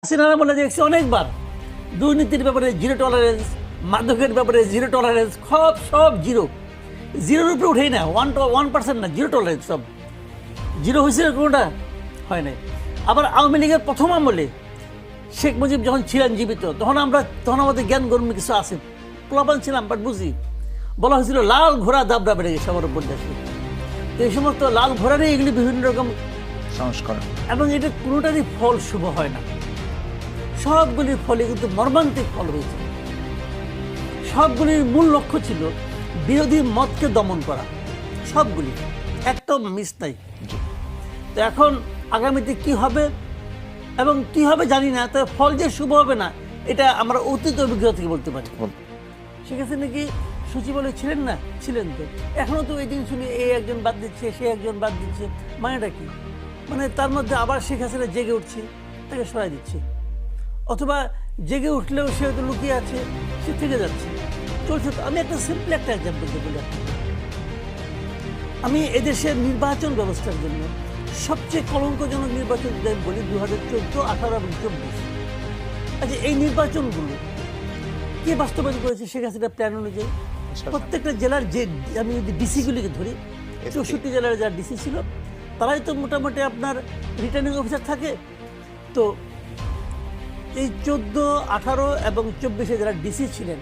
হাসিনা বলে দেখছি অনেকবার দুর্নীতির ব্যাপারে জিরো টলারেন্স, মাদকের ব্যাপারে জিরো টলারেন্স, সব জিরো, জিরোর উপরে উঠেই না, 1% না, জিরো টলারেন্স, সব জিরো হয়েছে, কোনোটা হয় নাই। আবার আওয়ামী লীগের প্রথম আমলে শেখ মুজিব যখন ছিলেন জীবিত, তখন আমাদের জ্ঞান গর্মী কিছু আছে, প্লাবান ছিলাম, বাট বুঝি বলা হয়েছিল লাল ঘোড়া দাবড়া বেড়ে গেছে আমার উপর দেশে। তো এই সমস্ত লাল ঘোড়ারই এগুলি বিভিন্ন রকম সংস্করণ, এবং এটা কোনোটারই ফল শুভ হয় না। সবগুলির ফলে কিন্তু মর্মান্তিক ফল হয়েছে। সবগুলির মূল লক্ষ্য ছিল বিরোধী মতকে দমন করা, সবগুলি, একটাও মিস নাই। তো এখন আগামীতে কি হবে এবং কি হবে জানি না, তবে ফল যে শুভ হবে না এটা আমরা অতীত অভিজ্ঞতা থেকে বলতে পারি। শেখ হাসিনা কি সচিবালয় ছিলেন না? ছিলেন। তো এখনো তো এই দিন শুনি এই একজন বাদ দিচ্ছে, সে একজন বাদ দিচ্ছে, মানেটা কি? মানে তার মধ্যে আবার শেখ হাসিনা জেগে উঠছে, তাকে সরাই দিচ্ছে, অথবা জেগে উঠলেও সে হয়তো লুকিয়ে আছে, সে থেকে যাচ্ছে, চলছে। তো আমি একটা সিম্পল একটা এক্সাম্পল বলি আপনাকে। আমি এদেশের নির্বাচন ব্যবস্থার জন্য সবচেয়ে কলঙ্কজনক নির্বাচন যদি আমি বলি 2014, 18 এবং 24। আচ্ছা, এই নির্বাচনগুলো কে বাস্তবায়ন করেছে? শেখ হাসিনা প্ল্যান অনুযায়ী প্রত্যেকটা জেলার যে, আমি যদি ডিসিগুলিকে ধরি, 64 জেলার যারা ডিসি ছিল তারাই তো মোটামুটি আপনার রিটার্নিং অফিসার থাকে। তো এই 14, 18 এবং 24 যারা ডিসি ছিলেন,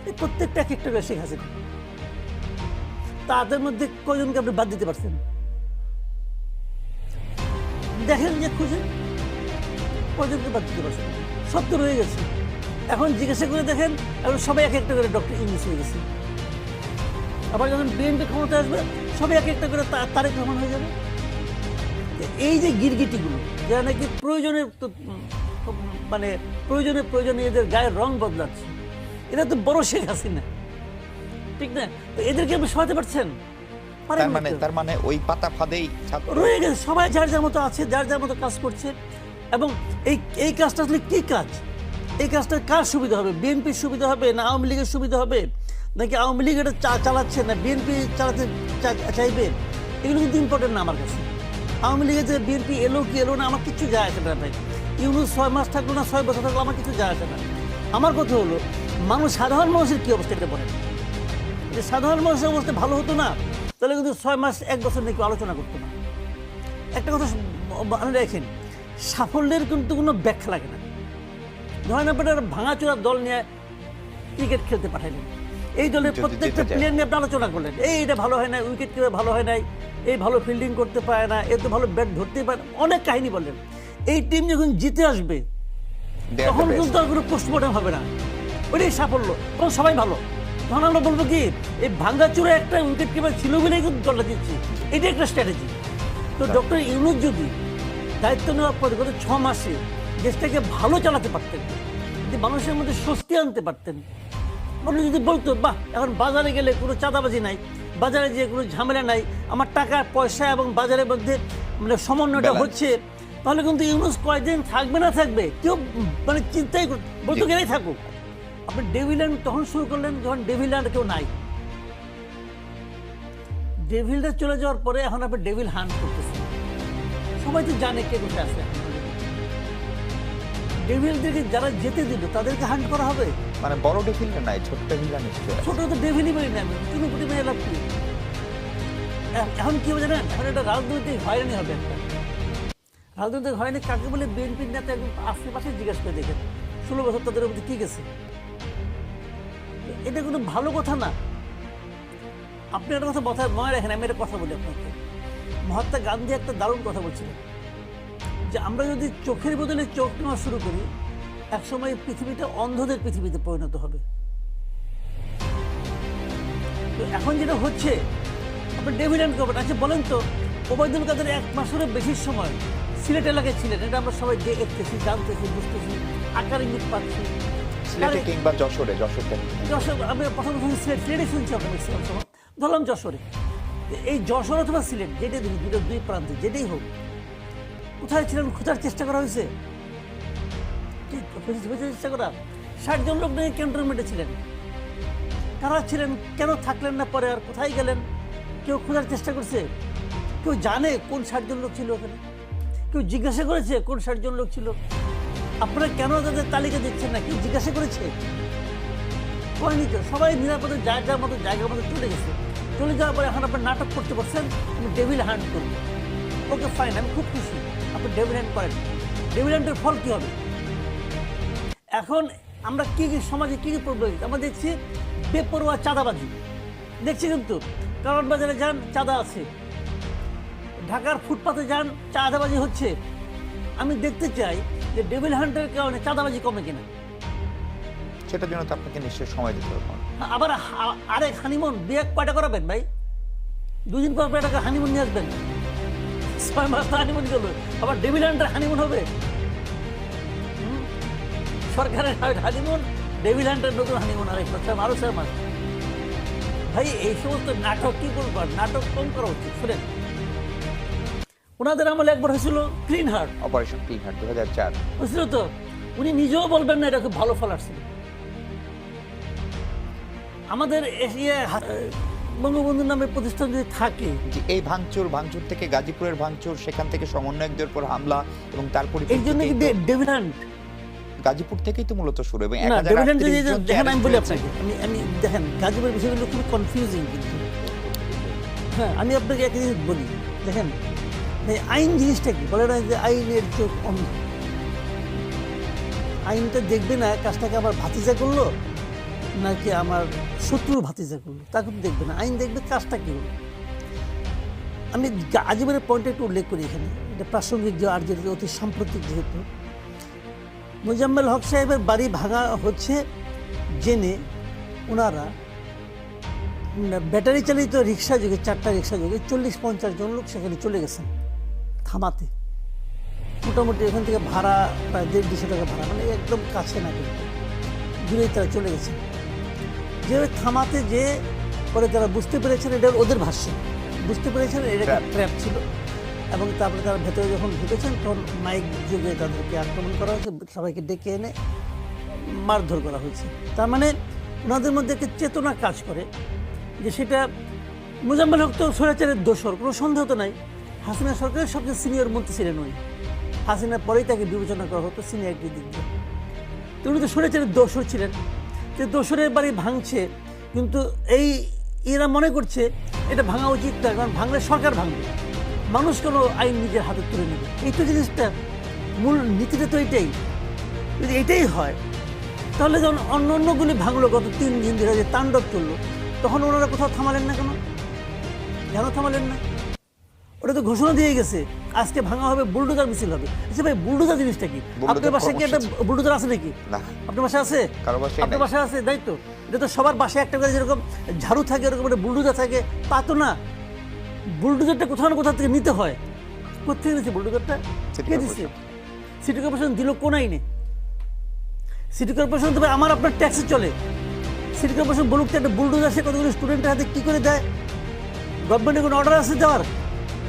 এই প্রত্যেকটা এক একটা করে শেখ হাসিনা। তাদের মধ্যে কয়জনকে আপনি বাদ দিতে পারছেন? দেখেন যে খুঁজে কয়জনকে বাদ দিতে পারছেন? সব তো রয়ে গেছে। এখন জিজ্ঞাসা করে দেখেন, এখন সবাই এক একটা করে ডক্টর ইউনূস হয়ে গেছে। আবার যখন বিএনপি ক্ষমতা আসবে, সবাই এক একটা করে তারেক রহমান হয়ে যাবে। এই যে গিরগিটিগুলো, যারা নাকি প্রয়োজনে এদের গায়ের রং বদলাচ্ছে, এটা তো বড় শেখ হাসিনা, ঠিক না? তো এদেরকে আপনি সরাতে পারছেন? তার মানে ওই পাতা ফাঁদেই রয়ে গেছে, সবাই যার যার মতো আছে, যার যার মতো কাজ করছে। এবং এই কাজটা আসলে কি কাজ? এই কাজটা কার সুবিধা হবে? বিএনপির সুবিধা হবে না আওয়ামী লীগের সুবিধা হবে? নাকি আওয়ামী লীগ এটা চালাচ্ছে না বিএনপি চালাতে চাইবে? এগুলো কিন্তু ইম্পর্টেন্ট না আমার কাছে। আওয়ামী লীগের যে বিএনপি এলো কি এলো না, আমার কিছু যায় আসে না ভাই। ইউনূস 6 মাস থাকলো না 6 বছর থাকলো, আমার কিছু যায় আসে না। আমার কথা হলো, সাধারণ মানুষের কি অবস্থা, এটা বলেন। যে সাধারণ মানুষের অবস্থা ভালো হতো না, তাহলে কিন্তু 6 মাস 1 বছর নিয়ে কেউ আলোচনা করতো না। একটা কথা মনে রাখেন, সাফল্যের কিন্তু কোনো ব্যাখ্যা লাগে না। ধরেন আপনার ভাঙাচোরা দল নিয়ে ক্রিকেট খেলতে পাঠাইলেন, এই দলের প্রত্যেকটা প্লেয়ার নিয়ে আপনি আলোচনা করলেন, এইটা ভালো হয় না, উইকেট কিভাবে ভালো হয় নাই, এই ভালো ফিল্ডিং করতে পারে না, এ তো ভালো ব্যাট ধরতেই পারে, অনেক কাহিনী বললেন। এই টিম যখন জিতে আসবে তখন কিন্তু আর কোনো পোস্টমর্টম হবে না, ওইটাই সাফল্য, তখন সবাই ভালো। তখন আমরা বলবো কি, এই ভাঙ্গাচুরা একটা উইকেট কিপার ছিল বলেই কিন্তু দলটা জিতছে, এটা একটা স্ট্র্যাটেজি। তো ডক্টর ইউনূস যদি দায়িত্ব নেওয়ার পরে গত 6 মাসে দেশটাকে ভালো চালাতে পারতেন, যদি মানুষের মধ্যে স্বস্তি আনতে পারতেন, মানুষ যদি বলতো বাহ, এখন বাজারে গেলে কোনো চাঁদাবাজি নাই, বাজারে যে কোনো ঝামেলা নাই, আমার টাকা পয়সা এবং বাজারের মধ্যে মানে সমন্বয়টা হচ্ছে, তাহলে কিন্তু ইউনূস কয়েকদিন থাকবে না থাকবে কেউ মানে চিন্তাই বলতো গেলেই থাকুক। আপনি ডেভিল্যান্ড তখন শুরু করলেন যখন ডেভিল্যান্ড কেউ নাই। ডেভিলটা চলে যাওয়ার পরে এখন আপনি ডেভিল হান্ট করতেছেন, সবাই তো জানে কে কোথায় আছে। ডেভিলদেরকে যারা যেতে দিল তাদেরকে হান্ট করা হবে, মানে বড় ডেভিল নাই, ছোট ডেভিল নিশ্চয়। ছোট তো ডেভিলই বলি না, চুনোপুটি মেয়ে লাভ কি? এখন কি হবে জানেন, এখন একটা রাজনৈতিক হয়রানি হবে। একটা রাজনৈতিক হয়রানি কাকে বলে? বিএনপির নেতা একদম আশেপাশে জিজ্ঞাসা করে দেখেন 16 বছর তাদের মধ্যে কি গেছে। এটা কোনো ভালো কথা না। আপনি একটা কথা মনে রাখেন, আমি একটা কথা বলি আপনাকে। মহাত্মা গান্ধী একটা দারুণ কথা বলছিলেন যে আমরা যদি চোখের বদলে চোখ নেওয়া শুরু করি, একসময় পৃথিবীটা অন্ধদের পৃথিবীতে পরিণত হবে। তো এখন যেটা হচ্ছে, আপনি ডেভিল্যান্ড করবেন। আচ্ছা বলেন তো, ওবায়দুল কাদের 1 মাসেরও বেশি সময় সিলেট এলাকায় ছিলেন, এটা আমরা সবাই দেখতেছি, জানতেছি, বুঝতেছি, আকার ইঙ্গিত পাচ্ছি। সিলেটে কিংবা যশোরে, আমি প্রথম সিলেটে শুনছি, আমরা ম্যাক্সিমাম সময় ধরলাম যশোরে। এই যশোর অথবা সিলেট, যেটাই ধরি, দুই প্রান্তে যেটাই হোক, কোথায় ছিলেন খোঁজার চেষ্টা করা হয়েছে? চেষ্টা করা 60 জন লোক নিয়ে ক্যান্টনমেন্টে ছিলেন, কারা ছিলেন, কেন থাকলেন না, পরে আর কোথায় গেলেন? কেউ খোঁজার চেষ্টা করছে? কেউ জানে কোন 60 জন লোক ছিল ওখানে? কেউ জিজ্ঞাসা করেছে কোন 60 জন লোক ছিল? আপনারা কেন তাদের তালিকা দিচ্ছেন না, কেউ জিজ্ঞাসা করেছে? করেনি তো, সবাই নিরাপদে জায়গার মতো চলে গেছে। চলে যাওয়ার পরে এখন আপনার নাটক করতে পারছেন, আমি ডেভিল হান্ট করবো। ওকে ফাইন, আমি খুব খুশি আপনি ডেভিল হান্ট করেন। ডেভিল হান্টের ফল কী হবে? এখন আমরা কী কী সমাজে কী কী প্রবলেম আমরা দেখছি, বেপরোয়া চাঁদাবাজি দেখছি, কিন্তু কারণ বাজারে যান চাঁদা আছে, ঢাকার ফুটপাতে যান চাঁদাবাজি হচ্ছে। আমি দেখতে চাই যে ডেভিল হান্টের কারণে চাঁদাবাজি কমে কিনা। সেটার জন্য তো আপনাকে নিশ্চয়ই সময় দিতে হবে। আবার আরেক হানিমুন বিয়ে কয়টা করাবেন ভাই? 2 দিন পর টাকা হানিমুন নিয়ে আসবেন, 6 মাস হানিমুন গেল, আবার ডেভিল হান্টের হানিমুন হবে। সরকারের হানিমুন, ডেভিল হান্টের নতুন হানিমুন আরেক মাস, আরো 6 মাস। ভাই এই সমস্ত নাটক কি বলবার, নাটক কম করা উচিত। শুনেন, ওনাদের আমলে একবার হয়েছিল clean heart, operation clean heart 2004 বুঝছিল তো? উনি নিজেও বলবেন না এটা খুব ভালো ফল আসছিল। আমাদের বঙ্গবন্ধুর নামে প্রতিষ্ঠান যদি থাকে, যে এই ভাঙচুর থেকে গাজীপুরের ভাঙচুর, সেখান থেকে সমন্বয়কদের উপর হামলা, এবং তারপরে এর জন্য কি ডেভিল হান্ট? গাজীপুর থেকেই তো মূলত শুরু। এবং না, ডেভিল হান্ট দেখেন, আমি বলি আপনাকে, আমি দেখেন গাজীপুরের বিষয়গুলো খুব কনফিউজিং কিন্তু। হ্যাঁ, আমি আপনাকে একটা জিনিস বলি, দেখেন আইন জিনিসটা কি বলে না যে আইনের চোখ অন্ধ। আইনটা দেখবে না কাজটাকে আবার ভাতিজা করলো নাকি আমার শত্রুর ভাতিজা করলো, তা কিন্তু দেখবে না। আইন দেখবে কাজটা কি হলো। আমি আজীবনের পয়েন্টটা একটু উল্লেখ করি এখানে, এটা প্রাসঙ্গিক যে আর যেটা অতি সাম্প্রতিক, যেহেতু মোজাম্মেল হক সাহেবের বাড়ি ভাঙা হচ্ছে জেনে ওনারা ব্যাটারি চালিত রিক্সা যোগে, 4টা রিক্সা যোগে 40-50 জন লোক সেখানে চলে গেছেন থামাতে। মোটামুটি এখান থেকে ভাড়া প্রায় 150 টাকা ভাড়া, মানে একদম কাছে না, কিন্তু দূরেই তারা চলে গেছেন। যেভাবে থামাতে যে পরে তারা বুঝতে পেরেছেন, এটা ওদের ভাষ্য, বুঝতে পেরেছেন এটা একটা ট্র্যাপ ছিল, এবং তারপরে তারা ভেতরে যখন ঢুকেছেন তখন মাইক যুগে তাদেরকে আক্রমণ করা হয়েছে, সবাইকে ডেকে এনে মারধর করা হয়েছে। তার মানে ওনাদের মধ্যে একটা চেতনা কাজ করে যে সেটা মোজাম্মেল হক তো স্বৈরাচারের দোসর, কোনো সন্দেহ তো নাই। হাসিনা সরকারের সবচেয়ে সিনিয়র মন্ত্রী ছিলেন উনি, হাসিনার পরেই তাকে বিবেচনা করা হতো সিনিয়রিটির দিক দিয়ে। তো উনি তো স্বৈরাচারের দোসর ছিলেন, যে দোসরের বাড়ি ভাঙছে, কিন্তু এরা মনে করছে এটা ভাঙা উচিত না, কারণ ভাঙলে সরকার ভাঙবে, মানুষ কোনো আইন নিজের হাতে তুলে নেবে। এই তো জিনিসটা, মূল নীতিটা তো এটাই। যদি এটাই হয় তাহলে যখন অন্যগুলি ভাঙলো, গত 3 দিন ধরে যে তাণ্ডব চললো, তখন ওনারা কোথাও থামালেন না কেন? কেন থামালেন না? ওটা তো ঘোষণা দিয়ে গেছে আজকে ভাঙা হবে, বুলডোজার মিছিল হবে। আচ্ছা ভাই, বুলডোজার জিনিসটা কি? আপনার বাসায় কি একটা বুলডোজার আছে নাকি? আপনার বাসায় আছে? আপনার বাসায় আছে, তাই তো? এটা তো সবার বাসায় একটা করে যেরকম ঝাড়ু থাকে, এরকম একটা বুলডোজার থাকে, তা তো না। বুলডোজারটা কোথাও না কোথাও থেকে নিতে হয়। কোথেকে নিচ্ছে বুলডোজারটা? কে দিচ্ছে? সিটি কর্পোরেশন দিল কোন আইনে? সিটি কর্পোরেশন তবে আমার আপনার ট্যাক্সে চলে। সিটি কর্পোরেশন বলুক তো একটা বুলডোজার সে কতগুলো স্টুডেন্টের হাতে কী করে দেয়? গভর্নমেন্টের কোনো অর্ডার আছে দেওয়ার?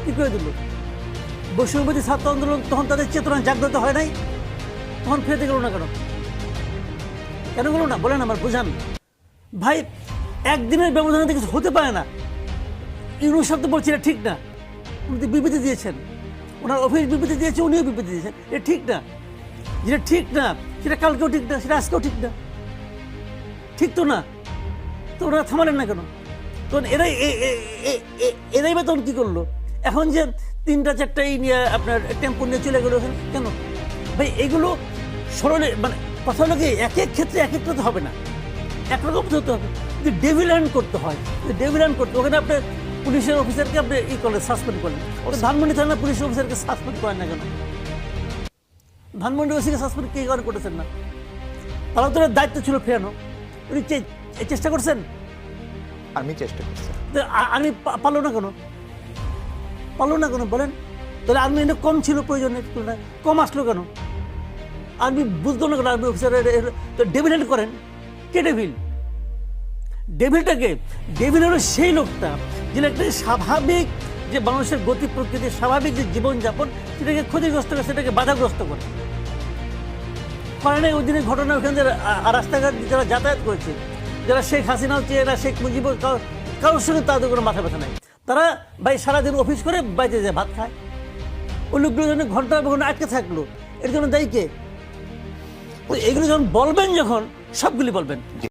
কী করে দিল? বৈষম্যবিরোধী ছাত্র আন্দোলন তখন তাদের চেতনা জাগ্রত হয় নাই, তখন ফেরতে গেল না কেন? কেন গেল না বলেন, আমার বোঝান ভাই। একদিনের ব্যবধানে কিছু হতে পারে না। ইউনুস সাহেব তো বলছি এটা ঠিক না, উনি তো বিবৃতি দিয়েছেন, ওনার অফিস বিবৃতি দিয়েছে, উনিও বিবৃতি দিয়েছেন, এটা ঠিক না। যেটা ঠিক না সেটা কালকেও ঠিক না, সেটা আজকেও ঠিক না, ঠিক তো না? তো ওরা থামালেন না কেন? তখন এরাই বা তখন কী করলো? এখন যে 3টা-4টা নিয়ে আপনার টেম্পো নিয়ে চলে গেলো ওখানে, কেন ভাই? এগুলো সরলে মানে কথা হলো কি, এক এক ক্ষেত্রে এক একটা তো হবে না, একরকম হতে হবে। যদি ডেভিল হ্যান্ড করতে হয়, ডেভিল হ্যান্ড করতে ওখানে আপনার পুলিশের অফিসারকে আপনি করলেন, সাসপেন্ড করলেন। ধানমন্ডি থানা পুলিশ অফিসারকে সাসপেন্ড করেন না কেন? ধানমন্ডি ওসিকে সাসপেন্ড কে কারণ করেছেন না? তারা তো দায়িত্ব ছিল ফেরানো, উনি চেষ্টা করছেন। আমি চেষ্টা করছি, আমি পারলো না কেন? পারলো না কেন বলেন? তাহলে আর্মি এনে কম ছিল প্রয়োজনের তুলনায়, কম আসলো কেন? আর্মি বুঝতো না কেন? আর্মি অফিসার তো ডেভিল হ্যান্ড করেন। কে ডেভিল? ডেভিলটাকে, ডেভিল হলো সেই লোকটা যেটা একটা স্বাভাবিক যে মানুষের গতি প্রকৃতির স্বাভাবিক যে জীবনযাপন সেটাকে ক্ষতিগ্রস্ত করে, সেটাকে বাধাগ্রস্ত করে। কারণ ওই দিনের ঘটনা, ওখানে রাস্তাঘাট যারা যাতায়াত করেছে, যারা শেখ হাসিনা হচ্ছে, এরা শেখ মুজিব, কারোর সঙ্গে তাদের কোনো মাথা ব্যথা নাই। তারা ভাই সারাদিন অফিস করে বাইরে যায় ভাত খায়। ওই লোকগুলো জন্য ঘন্টা ঘন্টা আটকে থাকলো, এর জন্য দায়ী কে? তো এগুলো যখন বলবেন, যখন সবগুলি বলবেন।